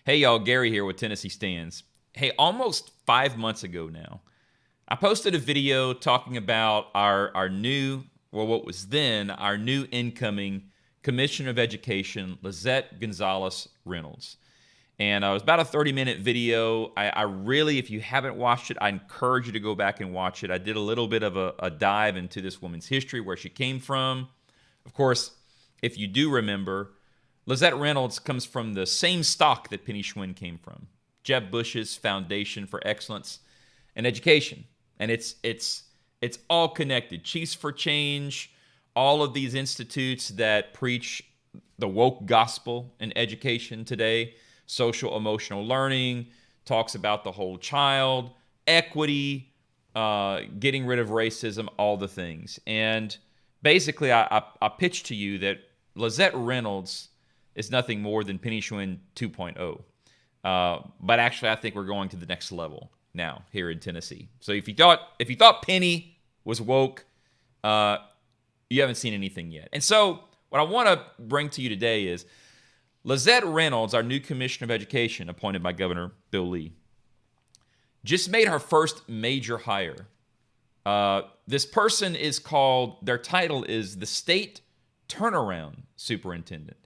Hey y'all, Gary here with Tennessee Stands. Hey, almost 5 months ago now, I posted a video talking about our new, well, what was then our new incoming Commissioner of Education, Lizette Gonzalez Reynolds. And it was about a 30-minute video. I really, if you haven't watched it, I encourage you to go back and watch it. I did a little bit of a dive into this woman's history, where she came from. Of course, if you do remember, Lizette Reynolds comes from the same stock that Penny Schwinn came from, Jeb Bush's Foundation for Excellence in Education. And it's all connected. Chiefs for Change, all of these institutes that preach the woke gospel in education today, social emotional learning, talks about the whole child, equity, getting rid of racism, all the things. And basically, I pitched to you that Lizette Reynolds is nothing more than Penny Schwinn 2.0. But actually, I think we're going to the next level now here in Tennessee. So if you thought Penny was woke, you haven't seen anything yet. And so what I want to bring to you today is Lizette Reynolds, our new Commissioner of Education, appointed by Governor Bill Lee, just made her first major hire. This person is called, their title is the State Turnaround Superintendent.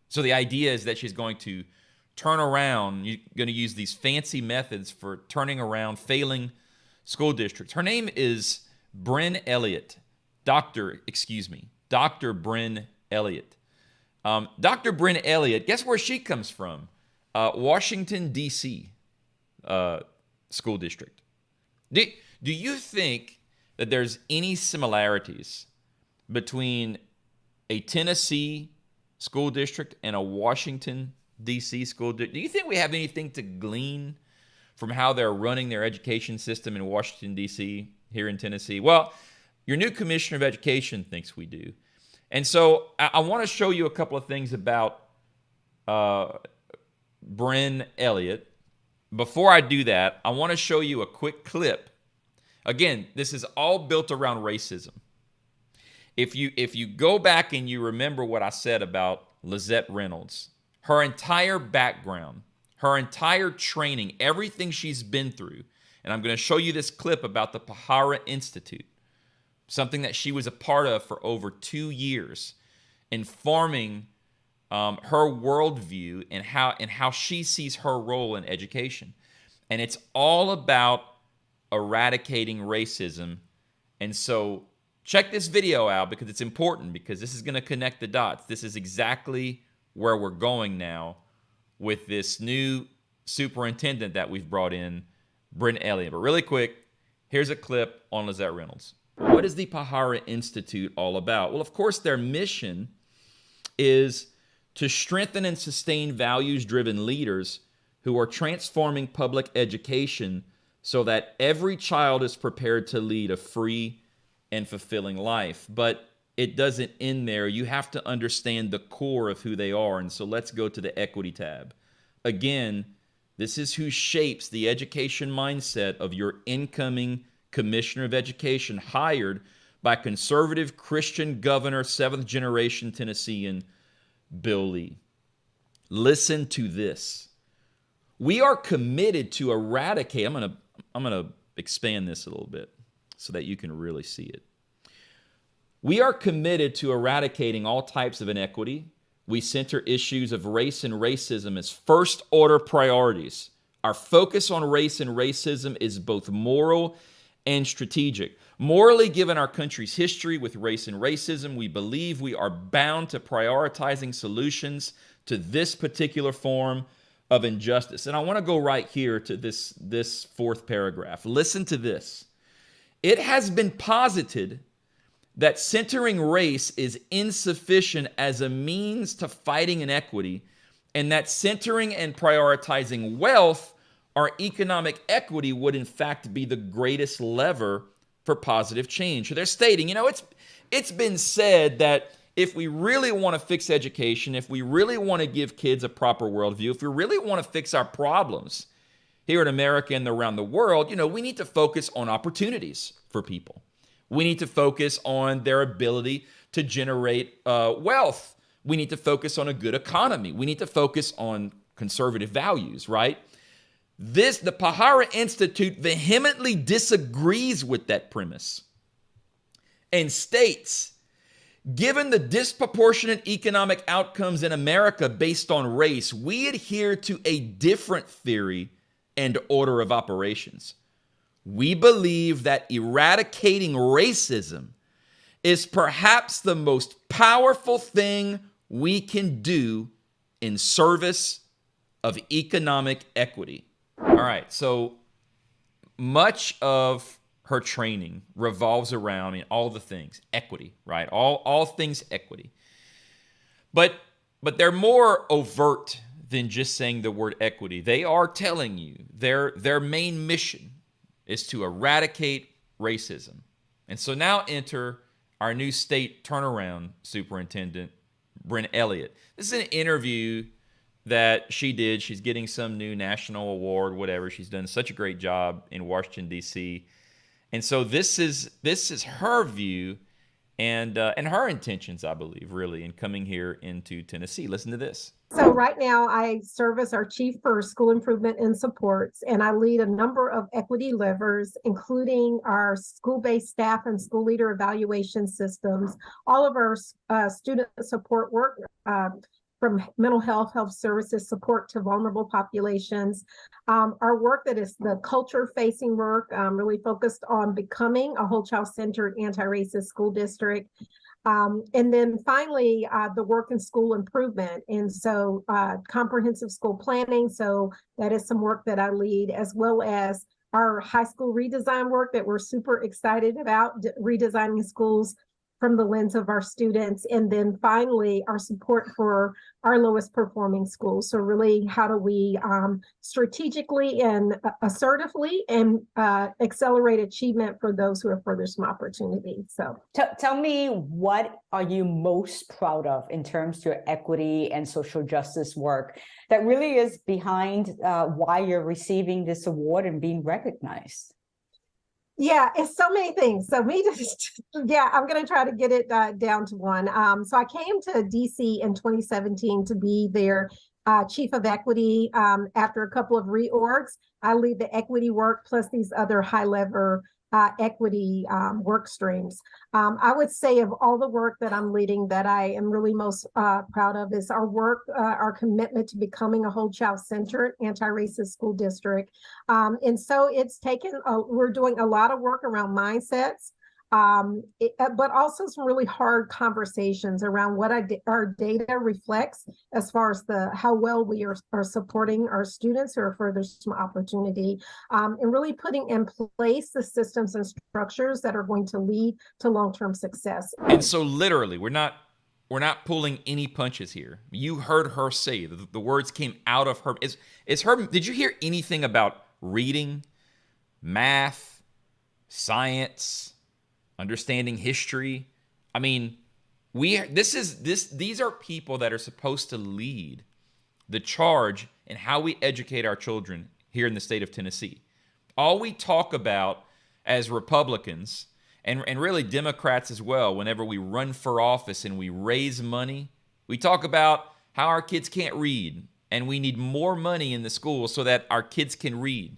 So the idea is that she's going to turn around, you're going to use these fancy methods for turning around failing school districts. Her name is Bren Elliott. Dr. Bren Elliott. Dr. Bren Elliott, guess where she comes from? Washington, D.C. School district. Do you think that there's any similarities between a Tennessee school district and a Washington, D.C. school district? Do you think we have anything to glean from how they're running their education system in Washington, D.C. here in Tennessee? Well, your new Commissioner of Education thinks we do. And so I want to show you a couple of things about Bren Elliott. Before I do that, I want to show you a quick clip. Again, this is all built around racism. If you go back and you remember what I said about Lizette Reynolds, her entire background, her entire training, everything she's been through, and I'm going to show you this clip about the Pahara Institute, something that she was a part of for over 2 years, informing her worldview and how she sees her role in education. And it's all about eradicating racism. And so check this video out, because it's important, because this is going to connect the dots. This is exactly where we're going now with this new superintendent that we've brought in, Bren Elliott. But really quick, here's a clip on Lizette Reynolds. What is the Pahara Institute all about? Well, of course, their mission is to strengthen and sustain values-driven leaders who are transforming public education so that every child is prepared to lead a free and fulfilling life. But it doesn't end there. You have to understand the core of who they are. And so let's go to the equity tab. Again, this is who shapes the education mindset of your incoming Commissioner of Education, hired by conservative Christian governor, 7th generation Tennessean, Bill Lee. Listen to this. We are committed to eradicate. I'm going to expand this a little bit so that you can really see it. We are committed to eradicating all types of inequity. We center issues of race and racism as first order priorities. Our focus on race and racism is both moral and strategic. Morally, given our country's history with race and racism, we believe we are bound to prioritizing solutions to this particular form of injustice. And I want to go right here to this fourth paragraph. Listen to this. It has been posited that centering race is insufficient as a means to fighting inequity, and that centering and prioritizing wealth or economic equity would in fact be the greatest lever for positive change. So they're stating, it's been said that if we really want to fix education, if we really want to give kids a proper worldview, if we really want to fix our problems here in America and around the world, we need to focus on opportunities for people. We need to focus on their ability to generate wealth. We need to focus on a good economy. We need to focus on conservative values, right? The Pahara Institute vehemently disagrees with that premise and states, given the disproportionate economic outcomes in America based on race, we adhere to a different theory and order of operations. We believe that eradicating racism is perhaps the most powerful thing we can do in service of economic equity. All right, so much of her training revolves around all the things, equity, right? All things equity. But they're more overt than just saying the word equity. They are telling you their main mission is to eradicate racism. And so now enter our new State Turnaround Superintendent, Bren Elliott. This is an interview that she did. She's getting some new national award, whatever. She's done such a great job in Washington, D.C. And so this is her view and her intentions, I believe, really, in coming here into Tennessee. Listen to this. So right now I serve as our chief for school improvement and supports, and I lead a number of equity levers, including our school-based staff and school leader evaluation systems, all of our student support work, from mental health, health services support to vulnerable populations. Our work that is the culture-facing work, really focused on becoming a whole child-centered anti-racist school district. And then finally, the work in school improvement. And so comprehensive school planning. So that is some work that I lead, as well as our high school redesign work that we're super excited about, redesigning schools from the lens of our students. And then finally, our support for our lowest performing schools. So really, how do we strategically and assertively and accelerate achievement for those who have furthest from opportunity? So tell me, what are you most proud of in terms of your equity and social justice work that really is behind why you're receiving this award and being recognized? Yeah, it's so many things. So I'm going to try to get it down to one. So I came to DC in 2017 to be their chief of equity. After a couple of reorgs, I lead the equity work plus these other high-level equity work streams. I would say of all the work that I'm leading that I am really most proud of is our work, our commitment to becoming a whole child-centered anti-racist school district. And so it's taken, we're doing a lot of work around mindsets, but also some really hard conversations around what our data reflects as far as how well we are supporting our students who are furthest from opportunity, and really putting in place the systems and structures that are going to lead to long-term success. And so literally, we're not pulling any punches here. You heard her say, the words came out of her. It's her. Did you hear anything about reading, math, science, understanding history? I mean, these are people that are supposed to lead the charge in how we educate our children here in the state of Tennessee. All we talk about as Republicans and really Democrats as well, whenever we run for office and we raise money, we talk about how our kids can't read and we need more money in the schools so that our kids can read.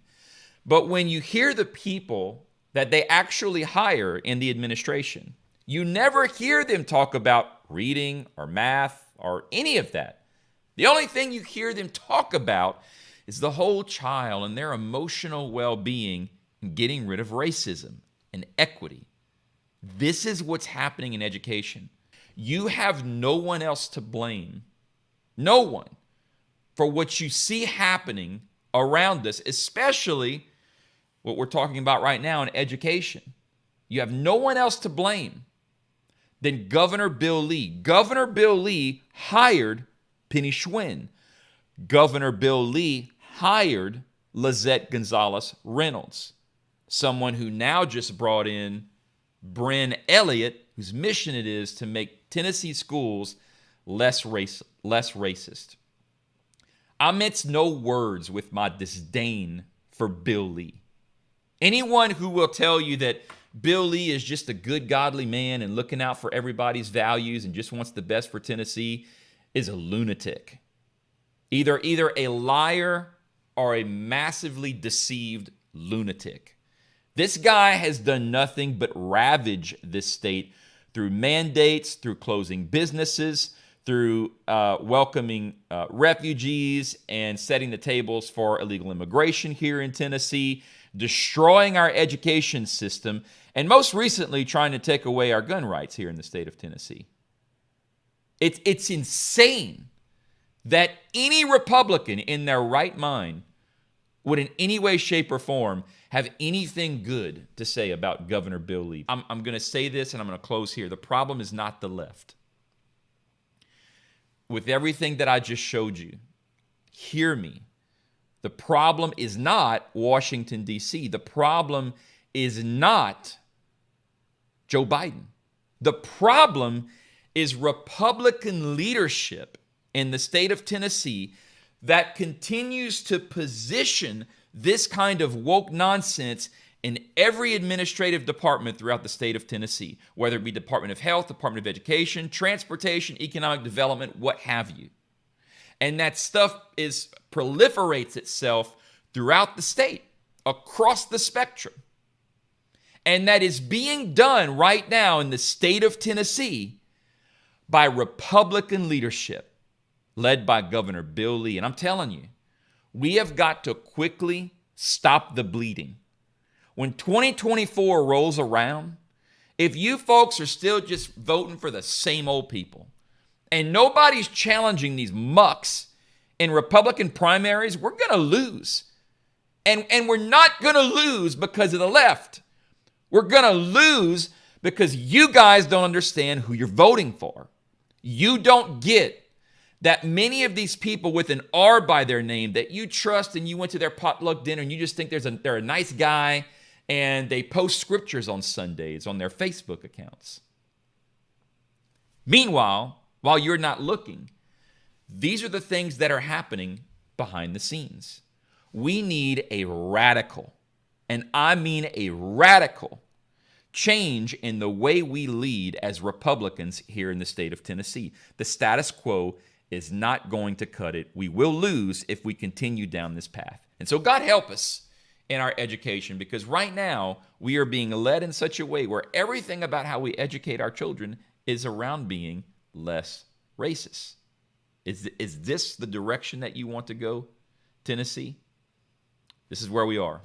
But when you hear the people that they actually hire in the administration, you never hear them talk about reading or math or any of that. The only thing you hear them talk about is the whole child and their emotional well-being and getting rid of racism and equity. This is what's happening in education. You have no one else to blame, no one, for what you see happening around us, especially what we're talking about right now in education. You have no one else to blame than Governor Bill Lee. Governor Bill Lee hired Penny Schwinn. Governor Bill Lee hired Lizette Gonzalez Reynolds, someone who now just brought in Bren Elliott, whose mission it is to make Tennessee schools less racist. I mince no words with my disdain for Bill Lee. Anyone who will tell you that Bill Lee is just a good, godly man and looking out for everybody's values and just wants the best for Tennessee is a lunatic. Either a liar or a massively deceived lunatic. This guy has done nothing but ravage this state through mandates, through closing businesses, through welcoming refugees and setting the tables for illegal immigration here in Tennessee, destroying our education system, and most recently trying to take away our gun rights here in the state of Tennessee. It's insane that any Republican in their right mind would in any way, shape, or form have anything good to say about Governor Bill Lee. I'm going to say this and I'm going to close here. The problem is not the left. With everything that I just showed you, hear me. The problem is not Washington, D.C. The problem is not Joe Biden. The problem is Republican leadership in the state of Tennessee that continues to position this kind of woke nonsense in every administrative department throughout the state of Tennessee, whether it be Department of Health, Department of Education, Transportation, Economic Development, what have you. And that stuff proliferates itself throughout the state, across the spectrum. And that is being done right now in the state of Tennessee by Republican leadership, led by Governor Bill Lee. And I'm telling you, we have got to quickly stop the bleeding. When 2024 rolls around, if you folks are still just voting for the same old people and nobody's challenging these mucks in Republican primaries, we're going to lose. And we're not going to lose because of the left. We're going to lose because you guys don't understand who you're voting for. You don't get that many of these people with an R by their name that you trust and you went to their potluck dinner and you just think they're a nice guy and they post scriptures on Sundays on their Facebook accounts. Meanwhile, while you're not looking, these are the things that are happening behind the scenes. We need a radical, and I mean a radical, change in the way we lead as Republicans here in the state of Tennessee. The status quo is not going to cut it. We will lose if we continue down this path. And so God help us in our education, because right now we are being led in such a way where everything about how we educate our children is around being less racist. Is this the direction that you want to go, Tennessee? This is where we are.